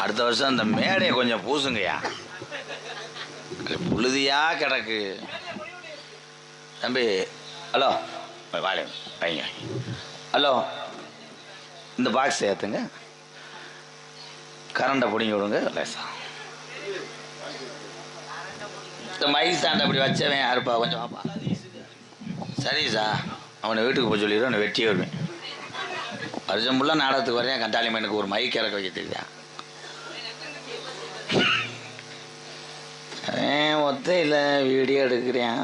அடுத்த வருஷம் அந்த மேடையை கொஞ்சம் பூசுங்கய்யா, புழுதியா கிடக்கு தம்பி. ஹலோ வாழை வைங்க. ஹலோ, இந்த பாக்ஸ் ஏற்றுங்க, கரண்டை பிடிங்கி விடுங்க லேசா. இந்த மைக் ஸ்டாண்ட் அப்படி வச்சவன் யாருப்பா, கொஞ்சம் வாப்பா. சரிசா, அவனை வீட்டுக்கு போய் சொல்லிடுவேன், அவனை வெட்டியே வருவேன். வருஷம் ஃபுல்லாக நாடகத்துக்கு வரேன், கண்டாளி மனுக்கு ஒரு மைக் இறக்க வைக்க தெரியா. ஒத்தையில் வீடியோ எடுக்கிறேன்.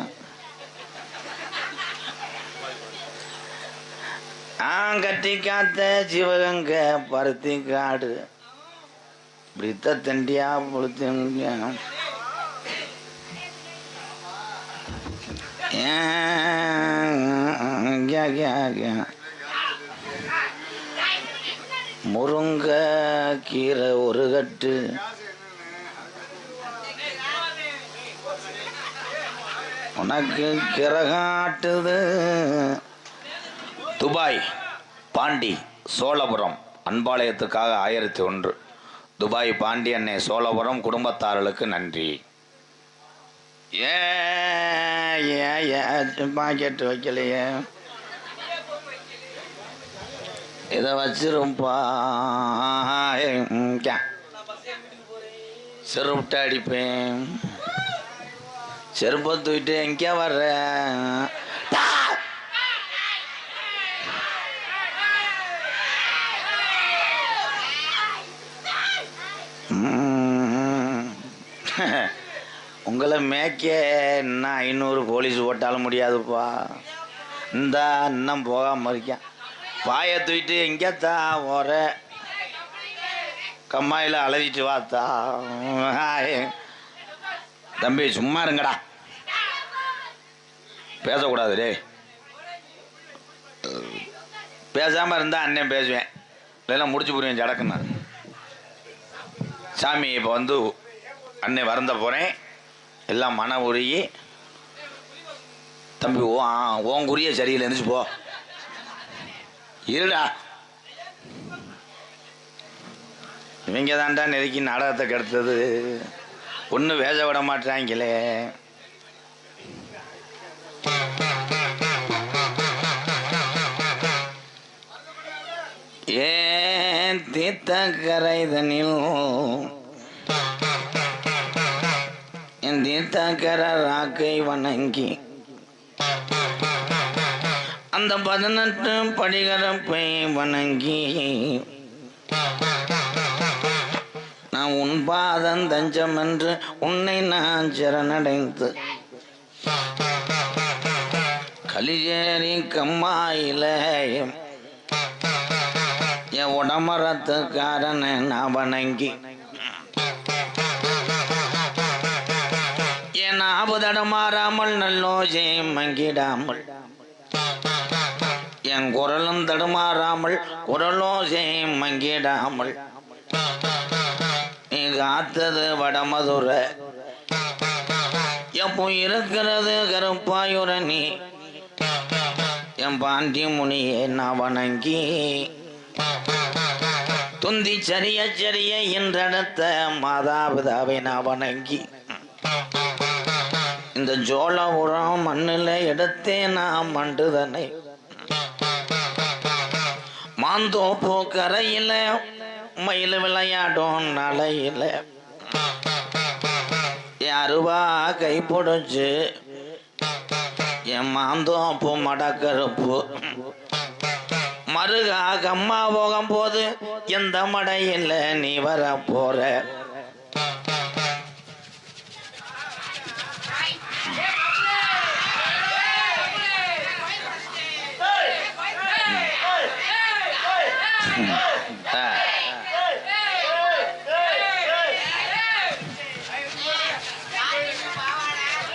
கட்டி காத்த சிவகங்க பருத்தி காடு பிரித்த தண்டியா பொழுத்து முருங்க கீரை ஒரு கட்டு உனக்கு கிரகாட்டுது. துபாய் பாண்டி சோழபுரம் அன்பாளையத்துக்காக 1001. துபாய் பாண்டி அன்னை சோழபுரம் குடும்பத்தார்களுக்கு நன்றி. பாக்கெட்டு வைக்கலையே, இதை வச்சிருப்பா. செருப்பிட்ட அடிப்பேன். செருப்பை தூக்கிட்டு எங்கே வர்ற? உங்களை மேய்க்க இன்னும் 500 போலீஸ் ஓட்டாலும் முடியாதுப்பா. இந்தா இன்னும் போகாமல் இருக்கேன். பாயை தூக்கிட்டு எங்கேத்தா போற? கம்மாயில் அலவிட்டு வாத்தா. தம்பி சும்மா இருங்கடா, பேசக்கூடாது. டே பேசாமல் இருந்தால் அண்ணன் பேசுவேன், இல்லைன்னா முடிச்சு போடுவேன் ஜடக்குன்னு. சாமி இப்போ வந்து அண்ணன் வருந்த போகிறேன், எல்லாம் மன உருகி. தம்பி ஓன் குறிய சரியில்லை, இருந்துச்சு போ. இருடா, இவங்க தான்டா நெருக்கி நாடகத்தை கெடுத்தது. ஒன்றும் வேச விட மாட்டாங்களே. ஏன் தீர்த்த கரைதனில் என் தீர்த்தக்கர ராக்கை வணங்கி அந்த 18 படிகரப்பை வணங்கி நான் உன் பாதம் தஞ்சம் என்று உன்னை நான் சரணடைந்து கலிஜேரி கம்மாயில என் உடமரத்துக்காரனை நான் வணங்கி என் ஆபதடமாறாமல் நல்லோஜை மங்கிடாமல் என் குரலும் தடுமாறாமல் குரலோசை மங்கிடாமல் நீ காத்தது வடமதுரை எப்போ இருக்கிறது கருப்பாயுரணி என் பாண்டி முனியை நான் வணங்கி துந்தி சரிய சரிய என்றெடுத்த மாதாபிதாவை நான் வணங்கி இந்த ஜோளபுரம் மண்ணில் எடுத்தே நான் மண்டுதனை மாந்தோப்பு கரையில் மயில் விளையாடும் நலையில் அருவா கை பிடிச்சு என் மாந்தோப்பு மடக்கருப்பு மருகா கம்மா போகும் போது எந்த மடையில் நீ வர போற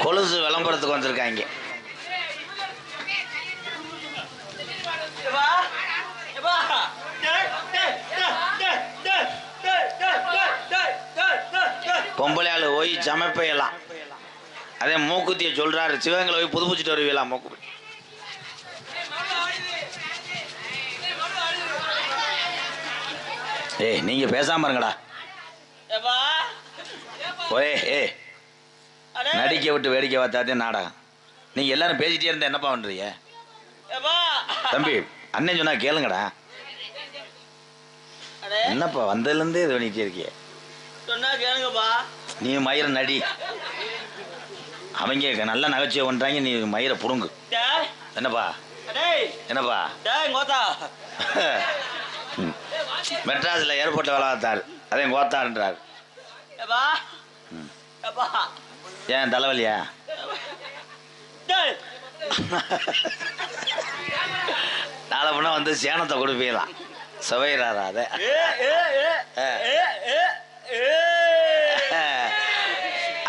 கொலுசு விளம்பரத்துக்கு வந்திருக்காங்க. பொம்பளை ஆளு போய் சமைப்பையெல்லாம் அதே மூக்குத்திய சொல்றாரு. சிவகங்களை போய் புதுப்பிச்சுட்டு வருவீங்களா மூக்கு? ஏய் நீங்க பேசாம இருங்கடா. நடிக்க விட்டு வேடிக்கை பார்த்தாதே நாடகம். நீங்க எல்லாரும் பேசிட்டே இருந்தா என்னப்பா பண்றீங்க? தம்பி அண்ணன் சொன்னா கேளுங்கடா. என்னப்பா வந்ததுல இருந்தே இது பண்ணிட்டே இருக்கிய? சொன்னா கேளுங்கப்பா. நீ மயிர நடி. அவங்க நல்ல நகைச்சுவை பண்றாங்க, நீ மயிரை புடுங்கு. என்னப்பா என்னப்பா? மெட்ராஸ்ல ஏர்போர்ட்ல வேலை பார்த்தாரு, அதே கோத்தாருன்றாரு. ஏன் தலைவலியா? நாளை பண்ணா வந்து சேனத்தை கொடுப்பீங்களாம் சுவையிறாரா? அதை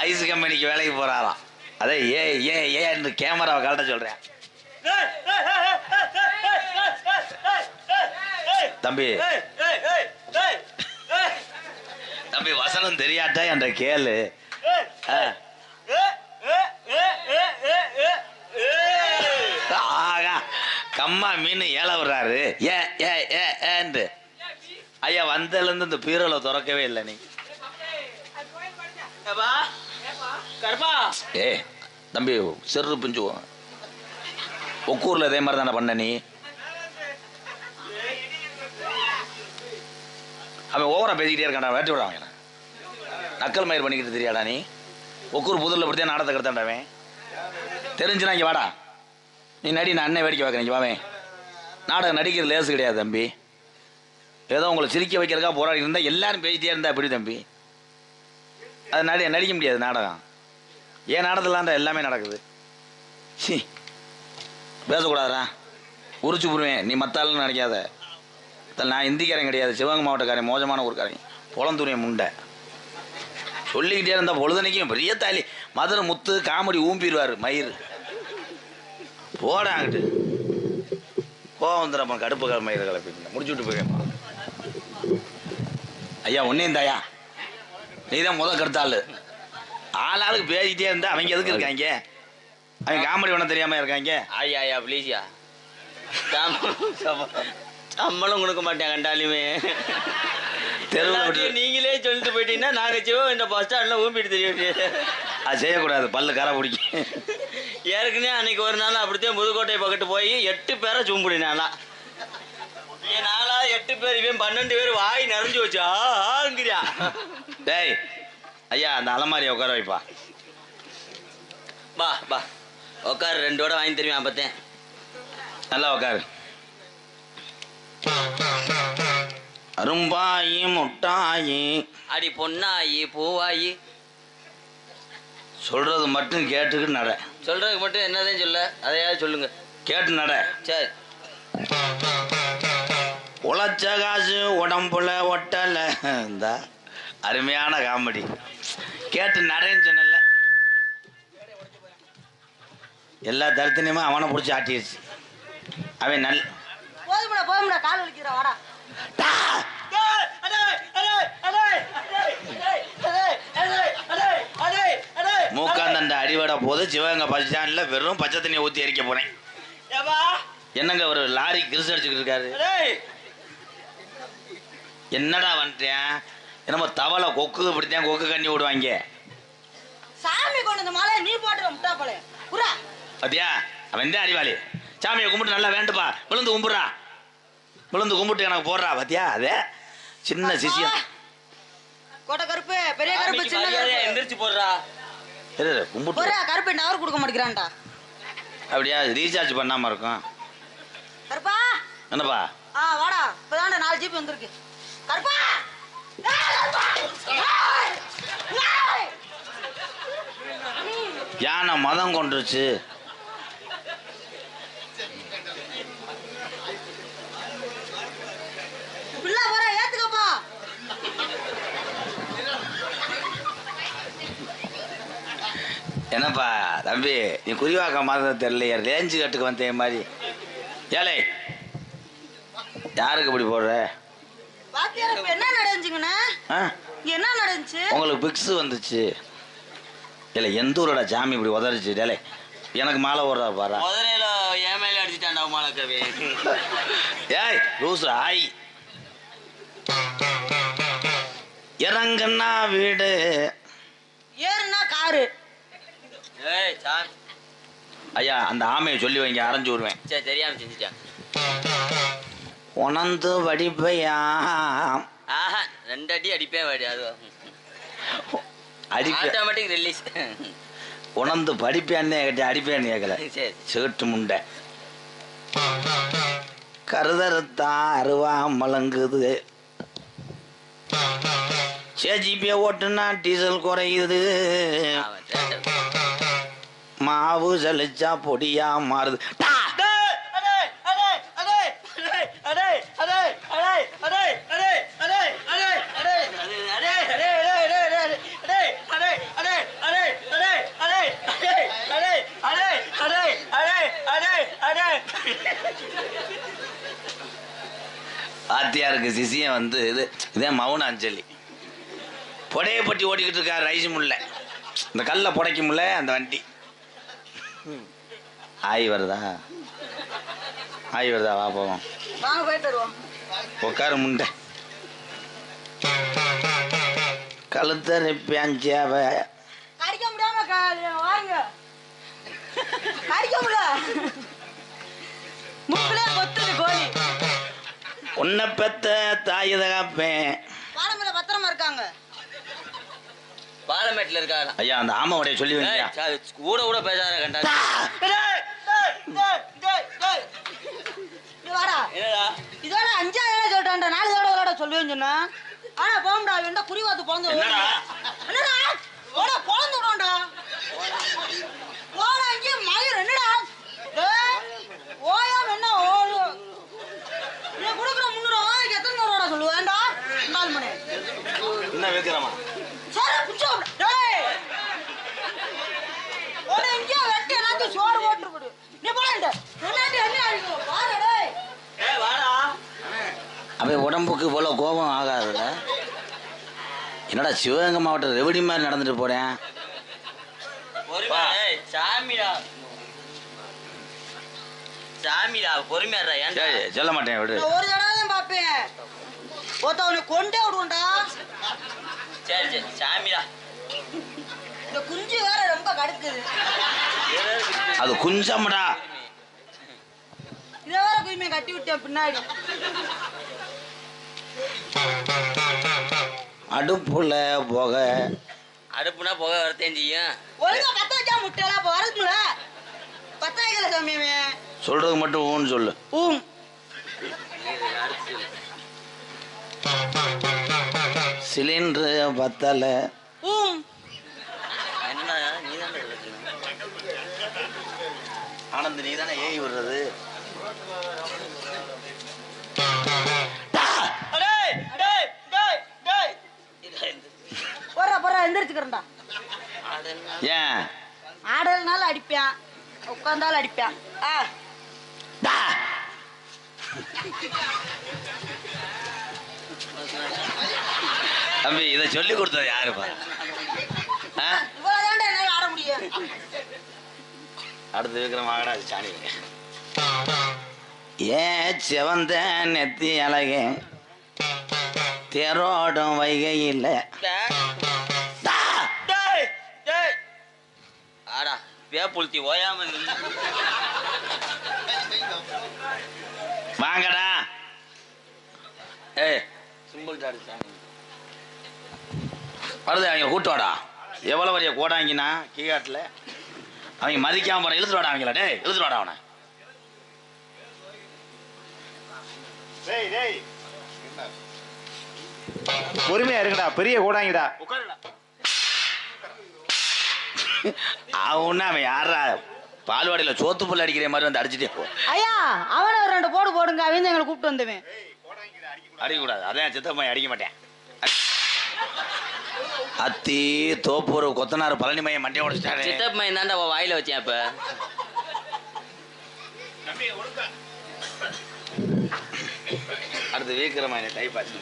ஐஸ் கம்பெனிக்கு வேலைக்கு போறாராம். அதே ஏன்னு கேமராவை கலட்ட சொல்றேன். தம்பி தம்பி வசனம் தெரியாட்டா என்ற கேளு. கம்மா மீன் ஏல விடுறாரு. ஏன் ஐயா வந்ததுல இருந்து இந்த பீரோல திறக்கவே இல்லை. நீ ஏ தம்பி சிறு பிஞ்சுவோம். ஒக்கூர்ல இதே மாதிரி தானே பண்ண நீ? அவன் ஓவரா பேசிக்கிட்டே இருக்கான்டா, வேட்டி விடாம நக்கல் மயிர் பண்ணிக்கிட்டு தெரியாடா நீ? ஒக்கூர் புதுல படுத்தே நாடத்தை கெடுத்தாண்டாவேன். தெரிஞ்சுனா இங்கே வாடா, நீ நடி, நான் அண்ணன் வேடிக்கை பார்க்குறேன். வாவேன் நாடகம் நடிக்கிறது லேசு கிடையாது தம்பி. ஏதோ உங்களை சிரிக்க வைக்கிறதுக்கா போராடி இருந்தால் எல்லாரும் பேசிட்டே இருந்தா எப்படி தம்பி? அது நடிக்க முடியாது நாடகம். ஏன் நாடகத்துலான்டா எல்லாமே நடக்குது. சி பேசக்கூடாதா? உரிச்சு புடுவேன். நீ மத்தாலும் நினைக்காத. நான் இந்திக்காரன் கிடையாது, சிவகங்கை மாவட்டக்காரன், மோசமான ஊருக்காரன், பொழந்துருவேன் முண்டை. சொல்லிக்கிட்டே இருந்தால் பொழுதனைக்கும் பெரிய தாலி மதுரை முத்து காமெடி ஊம்பிடுவார் மயிர். போடாங்கிட்டு கோவம் வந்துடுறப்ப கடுப்பு மயிர் கிளப்பி முடிச்சு விட்டு போயிருப்பா. ஐயா ஒன்னையும் தாயா, நீ தான் கெடுத்தாள். ஆளாளுக்கு பேசிக்கிட்டே இருந்தா அவங்க எதுக்கு இருக்காங்க? அவங்க காமெடி பண்ண தெரியாம இருக்காங்க. ஐயா ப்ளீஸ்யா, சம்பளம் கொடுக்க மாட்டேன் கண்டாலுமே. தெருவில் நீங்களே சொல்லிட்டு போயிட்டீங்கன்னா நாங்கள் சிவோ இந்த பஸ் ஸ்டாண்டில் ஊம்பிட்டு தெரியும். அது செய்யக்கூடாது, பல்லு கரை பிடிக்கும். ஏற்கனவே அன்னைக்கு ஒரு நாள் அப்படித்தான் புதுக்கோட்டை பக்கத்து போய் 8 பேரை சூம்பிடினாலா. என் நாளா 8 பேர், இவன் 12 பேர் வாய் நிறைஞ்சு வச்சு ஆங்கிறியா. டேய் ஐயா அந்த அலமாரியை உட்கார வைப்பா. பா உட்காரு, 2 வடை வாங்கி தருவேன். அப்பத்தேன் நல்லா உட்காரு. அரும்பாயி முட்டாயி அடி பொன்னாயி பூவாயி சொல்றது மட்டும் கேட்டுக்கிட்டு நட. சொல்றதுக்கு மட்டும் என்னதான் சொல்ல, அதையாவது சொல்லுங்க. கேட்டு நட. சரி. உழைச்ச காசு உடம்புல ஒட்டல. இந்த அருமையான காமெடி கேட்டு நடன்னு சொன்னல. எல்லா தரத்தினையுமே அவனை பிடிச்சி ஆட்டிடுச்சு. அவன் நல்ல போதும்டா கால் வலிக்கிற வாடா. மூக்காந்தண்ட அடிவடை போது சிவகங்கை பஸ் ஸ்டாண்ட்ல வெறும் பச்சை தண்ணியை ஊற்றி எரிக்க போனேன். என்னங்க ஒரு லாரி கிரிசு அடிச்சுக்கிட்டு இருக்காரு. என்னடா வந்துட்டேன்? என்னமோ தவளை கொக்கு இப்படித்தான் கொக்கு கண்ணி விடுவாங்க. சாமி கொண்டு மாலை நீ போட்டு முட்டா போல புறா அப்படியா? அவன் தான் அறிவாளி. சாமியை கும்பிட்டு நல்லா வேண்டுப்பா, விழுந்து கும்பிட்றா, விழுந்து கும்பிட்டு எனக்கு போடுறா. பாத்தியா அதே சின்ன சிசியம். கோட்டை கருப்பு பெரிய கருப்பு சின்ன எந்திரிச்சு போடுறா. கும்பிட்டு கருப்பு டவர் கொடுக்க மாட்டேங்கிறான்டா. அப்படியா ரீசார்ஜ் பண்ணாம இருக்கும். கருப்பா என்னப்பா? வாடா, இப்பதான் 4 ஜிபி வந்திருக்கு. கருப்பா யானை மதம் கொண்டுருச்சு. ஏத்துக்கப்பா. என்னப்பா தம்பி, நீ குறிவாக்க மாதிரி தெரியலையே, ரேஞ்சு கட்டுக்கு வந்தேன் மாதிரி. ஏழை யாருக்கு இப்படி போடுற? என்ன நடந்துச்சுங்கண்ணா? என்ன நடந்துச்சு? உங்களுக்கு பிக்ஸ் வந்துச்சு இல்லை? எந்த ஊரோட ஜாமி இப்படி உதறிச்சு? டேலே எனக்கு மாலை ஓடுறா பாரு. முதலையில என் மேல அடிச்சுட்டாண்டா மாலை கவி. ஏய் லூசு ஆய். இறங்குன்னா வீடு, ஏறுனா காரு. ஏய் சாமி ஐயா அந்த ஆமையை சொல்லி வைங்க, அரைஞ்சு விடுவேன். சரி தெரியாம செஞ்சுட்டேன். உணர்ந்து வடிப்பையா? ஆஹா 2 அடி அடிப்பேன் வாடி. அது அடிப்பேன் ஆட்டோமேட்டிக் ரிலீஸ். உணர்ந்து படிப்பேன்னு கேட்ட அடிப்பேன்னு கேட்கல. சரி சேட்டு முண்டை கருதறுத்தா அருவா மலங்குது. ஜிபே ஓட்டுனா டீசல் குறையுது. மாவு சலிச்சா பொடியா மாறுது. ஆத்தியாருக்கு சிசியம் வந்து இதே மௌன அஞ்சலி. புடைய பட்டி ஓட்டிக்கிட்டு இருக்காரு ரைஸ் முல்ல, இந்த கல்லை புடைக்க முடியல அந்த வண்டி. ஆய் வருதா? ஆய் வருதா? வா போவோம். உட்காரு முண்டை. கழுத்தரை பேஞ்சாவ கடிக்க முடியாம வாங்க. கடிக்க முடியல, முக்கிலே கொத்துது கோழி. உன்னை பெத்த தாய் தகாப்பேன். பாலமேல பத்திரமா இருக்காங்க. பாலமேட்ல இருக்காங்க. ஐயா அந்த ஆமை உடைய சொல்லி வைங்க. கூட கூட பேசாத கண்டா. இதோட 5 சொல்லிட்டான்டா, 4 தடவை விளையாட சொல்லுவேன்னு சொன்னா. ஆனா போம்டா, இவன்டா குறிவாத்து பொழந்து என்னடா பொழந்து விடுவான்டா. போடா இங்கே மயிர் என்னடா ஓயாம என்ன ஓடு. நீ கொடுக்குற 300 ரூபாய்க்கு எத்தனை ரூபா சொல்லுவேன்டா? 4 மணி என்ன வைக்கிறமா? சரி புடிச்சா டேய் ஓட இங்கே வெட்டி எல்லாத்தையும் சோறு போட்டு கொடு. நீ போடா என்னடி என்ன ஆயிடுச்சு பாரு டேய். ஏய் வாடா. அவன் உடம்புக்கு போல கோபம் ஆகாதுல்ல. என்னடா சிவகங்கை மாவட்டம் ரெவடி மாதிரி நடந்துட்டு போறேன். சாமிடா சாமிடா பொறுமையாடுறா. ஏன் சொல்ல மாட்டேன் விடு. ஒரு தடவை தான் பாப்பேன். ஒருத்தவனை கொண்டே விடுவோம்டா. சரி சரி சாமிடா. இந்த குஞ்சு வேற ரொம்ப கடுக்குது. அது குஞ்சம்டா. இதை வேற குயிமே கட்டி விட்டேன் பின்னாடி. அடுப்புல புகை. அடுப்புனா புகை வரத்தேன் செய்யும். ஒழுங்கா பத்த வச்சா முட்டைலாம் இப்போ வரதுல பத்த வைக்கல சாமியமே. சொல்றது மட்டும் ஊன்னு சொல்லு. சிலிண்டரு பத்தல. என்ன நீதான் ஆனந்த் நீ தானே ஏறி விடுறது. எந்திரிச்சுக்கிறேன்டா. ஏன் ஆடல்னால அடிப்பேன், உட்கார்ந்தாலும் அடிப்பேன். தம்பி இதை சொல்லி கொடுத்தது யாருப்பா? இவ்வளவுதான்டா என்னால ஆட முடியும். அடுத்து இருக்கிற மகடா சாணி. ஏன் செவந்த நெத்தி அழகே தேரோடும் வைகையில் ஆடா வேப்புழுத்தி ஓயாம வாங்கடா. ஏய் சிம்பிள் டாடு சாமி வருது அவங்க கூட்டுவாடா. எவ்வளோ வரைய கோடாங்கினா கீழாட்டில் அவங்க மதிக்காம போன இழுத்துட்டு வாடா அவங்களா. டேய் இழுத்துட்டு வாடா அவனை. பொறுமையா இருக்குடா, பெரிய கோடாங்கிடா. அவனா அவன் யாரா பால்வாடியில் சோத்து புல் அடிக்கிற மாதிரி வந்து அடிச்சுட்டே போ. ஐயா அவனை ஒரு 2 போடு போடுங்க. அவங்க எங்களை கூப்பிட்டு வந்தவன். அடிக்கக்கூடாது. அதான் சித்தப்பா அடிக்க மாட்டேன். அத்தி தோப்பூர் கொத்தனார் பழனி மையம் மண்டியை உடைச்சிட்டாரு. சித்தப்பு மையம் தாண்டா வாயில வச்சேன் இப்ப. அடுத்து வீக்கிரமா டைப் ஆச்சு.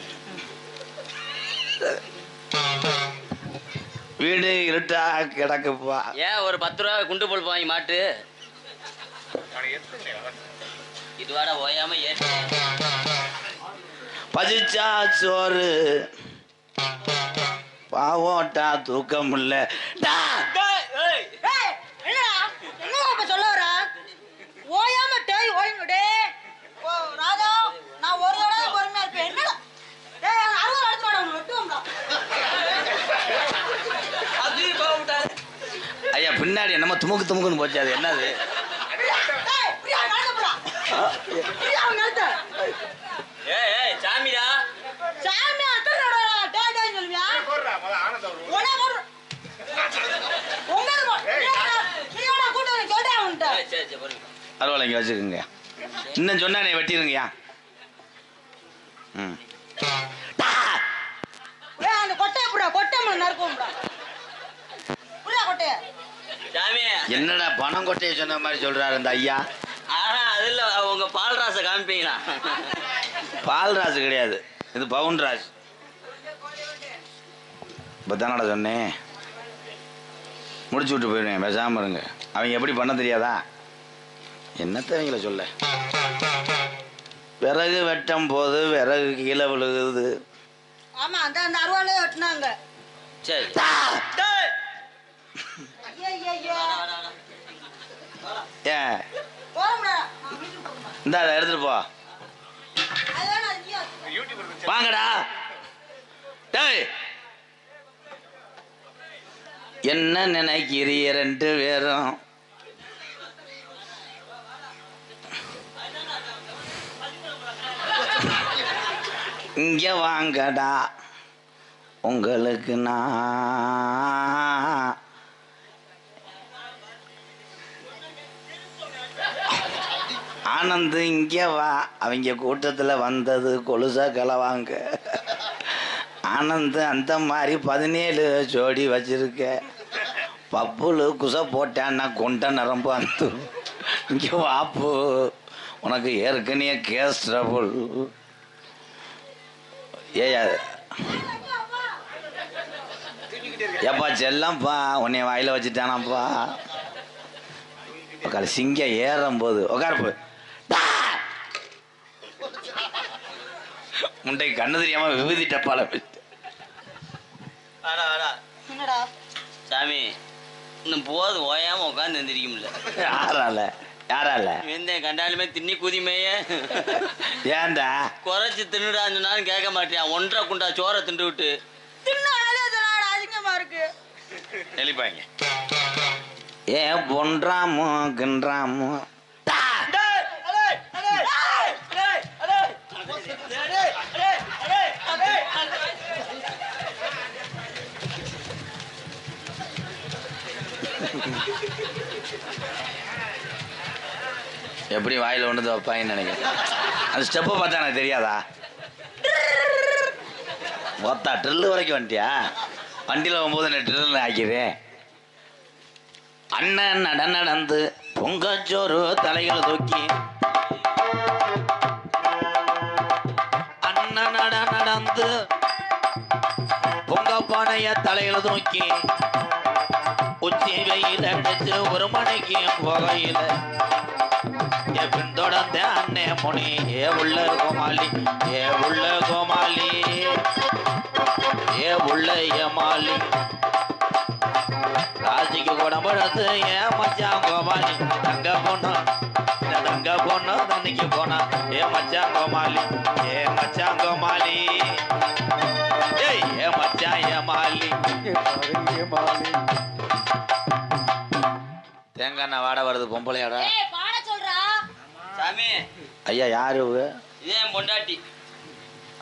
வீடு இருட்டா கிடக்குப்பா. ஏன் ஒரு 10 ரூபா குண்டு பல்ப் வாங்கி மாட்டு. இதுவாடா ஓயாம ஏற்ற பசிச்சா சோறு பாவோட்டா தூக்கம் இல்ல. என்னடா இப்ப சொல்ல வர? ஓயாம டேய் ஓய்ங்க டே. ஓ ராஜா நான் ஒரு தடவை பொறுமையா இருப்பேன். என்னடா டேய் 60 எடுத்து வாடா உன்னை வெட்டுவோம்டா. அது பாவுடா. ஐயா பின்னாடி என்னமோ துமுக்கு துமுக்குன்னு போச்சு. அது என்னது? டேய் பிரியா நடந்துடா. பிரியா நடந்து. ஏய் சாமிடா. சாமி அத்தனடா டேய் டேய் சொல்வியா? போடுறா மொத ஆனந்தம். ஒண்ணே போடு. உங்களுக்கு பிரியாடா கூட்டி வந்து சொல்றேன் உன்கிட்ட. சரி பாருங்க. அறுவலை இங்கே வச்சுக்கோங்க. இன்னும் சொன்னா நீ வெட்டிருங்கய்யா. ம் ஏய் அந்த கொட்டைய புடா கொட்டை மணி நறுக்கும்டா. புடா கொட்டைய. சாமி என்னடா பணம் கொட்டையை சொன்ன மாதிரி சொல்றாரு இந்த ஐயா. ஆனா அதுல உங்க பால்ராச காமிப்பீங்களா? பால்ராஜ் கிடையாது, இது பவுன்ராஜ். இப்போ தானடா சொன்னேன். முடிச்சு விட்டு போயிடுவேன், பேசாமல் இருங்க. அவங்க எப்படி பண்ண தெரியாதா? என்னத்த அவங்கள சொல்ல. விறகு வெட்டும் போது விறகு கீழே விழுகுது. ஆமா அந்த அந்த அருவாலே வெட்டினாங்க. சரி ஏன் இந்த எடுத்துட்டு போ. வாங்கடா. டேய் என்ன நினைக்கிறீ 2 பேரும்? இங்க வாங்கடா, உங்களுக்கு நான் ஆனந்து இங்க வா. அவங்க கூட்டத்தில் வந்தது கொலுசா கலவாங்க. ஆனந்து அந்த மாதிரி 17 ஜோடி வச்சிருக்க. பப்புலு குசை போட்டான்னா கொண்ட நரம்பு அந்த இங்க வாப்பு. உனக்கு ஏற்கனவே கேஸ் ட்ரபுள். ஏப்பா செல்லம்ப்பா உன்னைய வாயில வச்சுட்டானாப்பா. சிங்க ஏறும் போது உட்காரப்பு முண்டைக்கு கண்ணு தெரியாம விபூதி டப்பால என்னடா சாமி இன்னும் போது ஓயாம உட்காந்து எந்திரிக்க முடியல. யாரால வெந்தேன் கண்டாலுமே தின்னி குதிமைய ஏன்டா குறைச்சி தின்னுடான்னு சொன்னாலும் கேட்க மாட்டேன். 1.5 குண்டா சோறை திண்டு விட்டு அதிகமா இருக்கு எழுப்பாங்க. ஏன் பொன்றாமோ கின்றாமோ எப்படி வாயில ஒன்று வைப்பாங்கன்னு நினைக்கிறேன். அந்த ஸ்டெப்பை பார்த்தா எனக்கு தெரியாதா? ஒத்தா ட்ரில்லு வரைக்கும் வந்துட்டியா? வண்டியில் போகும்போது நான் ட்ரில் ஆக்கிறேன். அண்ணன் நடந்து பொங்கச்சோறு தலைகளை தூக்கி அண்ணன் நடந்து பொங்க பானைய தலைகளை தூக்கி உச்சி வெயில் அடிச்சு 1 மணிக்கு போகையில பின்தொடர்ந்த அண்ணே முனி ஏ உள்ள கோமாளி ஏ உள்ள கோமாளி ஏ உள்ள ஏமாளி ராஜிக்கு குடம்படுத்து ஏன் மச்சான் கோமாளி தங்க பொண்ணு தண்ணிக்கு போனா ஏ மச்சான் கோமாளி ஏ மச்சான் கோமாளி ஏ மச்சான் ஏமாளி மாலி தேங்காய் எண்ணெய் வாட வருது பொம்பளையாடா. ஏய் பாட சொல்றா. சாமி ஐயா யாரு இவங்க? இதே என் பொண்டாட்டி.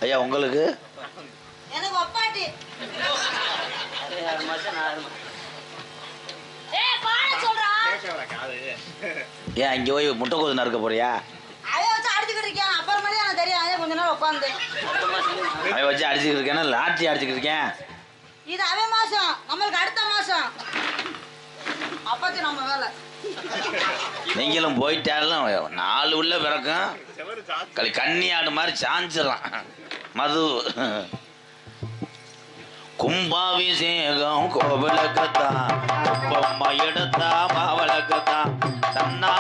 ஐயா உங்களுக்கு? எனக்கு ஒப்பாட்டி. 6 மாசம் 4 மாசம். ஏய் பாட சொல்றா. ஏன் இங்கே போய் முட்டைக்கோது நறுக்க போறியா? அதை வச்சு அடிச்சுக்கிட்டு இருக்கேன். அப்புறமேலே எனக்கு தெரியும். அதே கொஞ்ச நேரம் உட்காந்து 6 மாசம். அதை வச்சு அடிச்சுக்கிட்டு இருக்கேன்னா லாட்டி அடிச்சுக்கிட்டு இருக்கேன். இது அவன் மாசம், நம்மளுக்கு அடுத்த மாசம். அப்பத்தி நம்ம வேலை. நீங்களும் போயிட்டாலும் 4 உள்ள பிறக்கும் கன்னி ஆடு மாதிரி சாஞ்சிடலாம். மது கும்பாபிஷேகம் கோவிலுக்குத்தான் பொம்மை எடுத்தா மாவளுக்குத்தான் தன்னா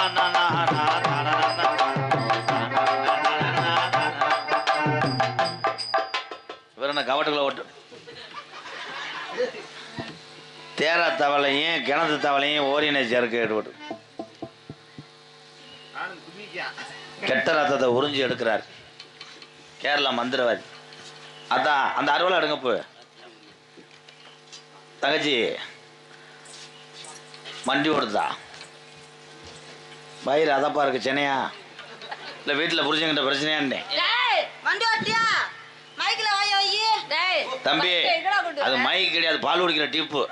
இவர் என்ன கவட்டுக்குள்ள ஓட்டு தேரா தவளையும் கிணத்து தவளையும் ஓரினை சேர்க்க எடுபட்டு கெட்ட ரத்தத்தை உறிஞ்சி எடுக்கிறார் கேரளா மந்திரவாதி. அதான் அந்த அறுவலை எடுங்க போ தங்கச்சி வண்டி ஓடுதா பயிர் அதப்பா இருக்கு சென்னையா இல்லை வீட்டில் புரிஞ்சுங்கிட்ட பிரச்சனையான்னு டேய் வண்டி ஓட்டியா மைக்ல வாய் வை. டேய் தம்பி அது மைக் கிடையாது பால் குடிக்கிற டிப்பு.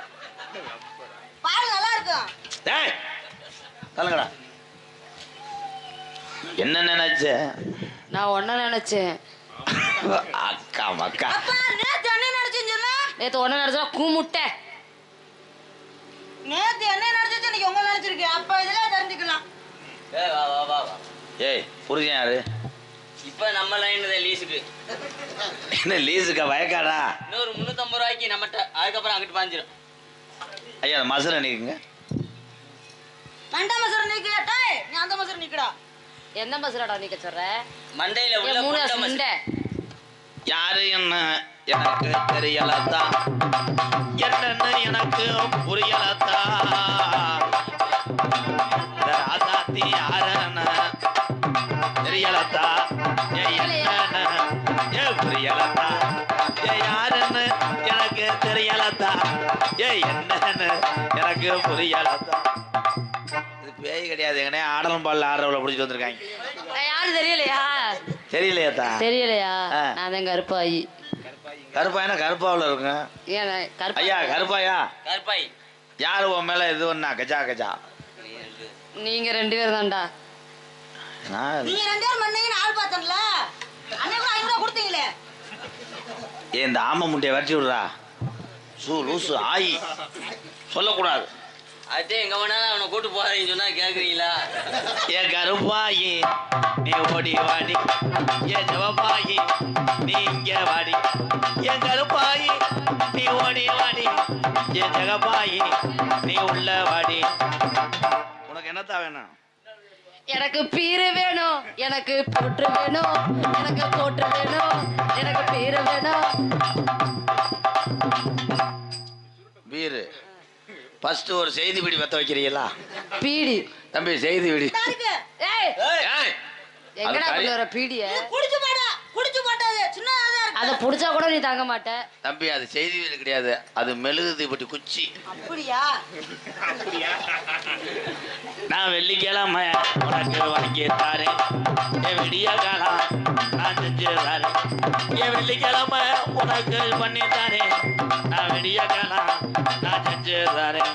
பால் நல்லா இருக்கும். டேய் சொல்லுங்கடா என்ன நினைச்ச? நான் ஒன்ன நினைச்சேன். அக்கா மக்கா அப்பா நேத்து என்ன நினைச்சேன்னு சொன்னா? நேத்து ஒன்ன நினைச்சா கூமுட்டை. நேத்து என்ன நினைச்சேன்னு இன்னைக்கு உங்களை நினைச்சிருக்கேன். அப்ப இதெல்லாம் தெரிஞ்சுக்கலாம். ஏய் வா வா வா வா. ஏய் புரிஞ்சேன் யாரு? இப்போ நம்ம லைன் தான் லீஸுக்கு. என்ன லீஸுக்கா வயக்காடா? இன்னொரு 350 ரூபாய்க்கு நம்மகிட்ட. அதுக்கப்புறம் அங்கிட்டு பாஞ்சிரும். ஐயா மசுரை நீக்குங்க. மண்டை மசுரை நீக்கு. டேய் நீ அந்த மசுரை நீக்குடா. எந்த மசுராடா நீக்க சொல்ற? மண்டையில உள்ள 3 புண்டை மசு. முண்டை. யாரு என்ன எனக்கு தெரியலத்தான் என்னன்னு எனக்கு புரியலத்தான் ராசாத்தி யாருன்னு தெரியலத்தா என்னன்னு புரியலத்தா யாருன்னு எனக்கு தெரியலத்தா என்னன்னு எனக்கு புரியலத்தா. இது பேய் கிடையாது எங்கனே ஆடலும் பாடல ஆடுறவளை பிடிச்சிட்டு வந்திருக்காங்க. நான் யாரு தெரியலையா? தெரியலையாத்தா? தெரியலையா? ஆ. நான் தான் கருப்பாயி. கருப்பாயினா கருப்பாவில் இருக்குங்க. ஏன் ஐயா கருப்பாயா கருப்பாய். யாரு உன் மேல இது ஒண்ணா கஜா கஜா? நீங்க 2 பேர் தான்டா. நான் நீங்க 2 பேரும் பண்ணீங்கன்னு ஆள் பார்த்தேன்ல. அன்னைக்கு கூட 5 ரூபா கொடுத்தீங்களே. இந்த ஆமை முட்டையை வரைச்சி விடுறா லூசு ஆயி சொல்லக்கூடாது. அதே எங்க வேணாலும் அவனை கூட்டு போறேன்னு சொன்னா கேக்குறீங்களா? ஏன் கருப்பாயி நீ ஓடி வாடி ஏன் ஜவப்பாயி நீ இங்க வாடி ஏன் கருப்பாயி நீ ஓடி வாடி ஏன் ஜகப்பாயி நீ உள்ள வாடி. உனக்கு என்னத்தா வேணும்? எனக்கு பீரு வேணும், எனக்கு போற்று வேணும், எனக்கு போற்று வேணும், எனக்கு பீரு வேணும். வீரு ஃபர்ஸ்ட் ஒரு செய்தி பிடி பத்த வைக்கிறீங்களா? பீடி தம்பி செய்தி பிடி. இருக்கு. ஏய் ஏய், எங்கடா அது கொண்டு வர பீடிய? குடிச்சு போடா. குடிச்சு போட்டாது. சின்னதா தான் இருக்கு. அத புடிச்சா கூட நீ தாங்க மாட்ட. தம்பி அது செய்தி வீடு கிடையாது, அது மெழுகுதி பட்டி குச்சி. அப்படியா? நான் வெள்ளிக்கிழமை உனக்கு வாங்கி தாரேன் என் விடிய காலம் நான் செஞ்சு தாரேன் என் வெள்ளிக்கிழமை உனக்கு பண்ணி தாரேன் நான் விடிய காலம் நான் செஞ்சு தாரேன்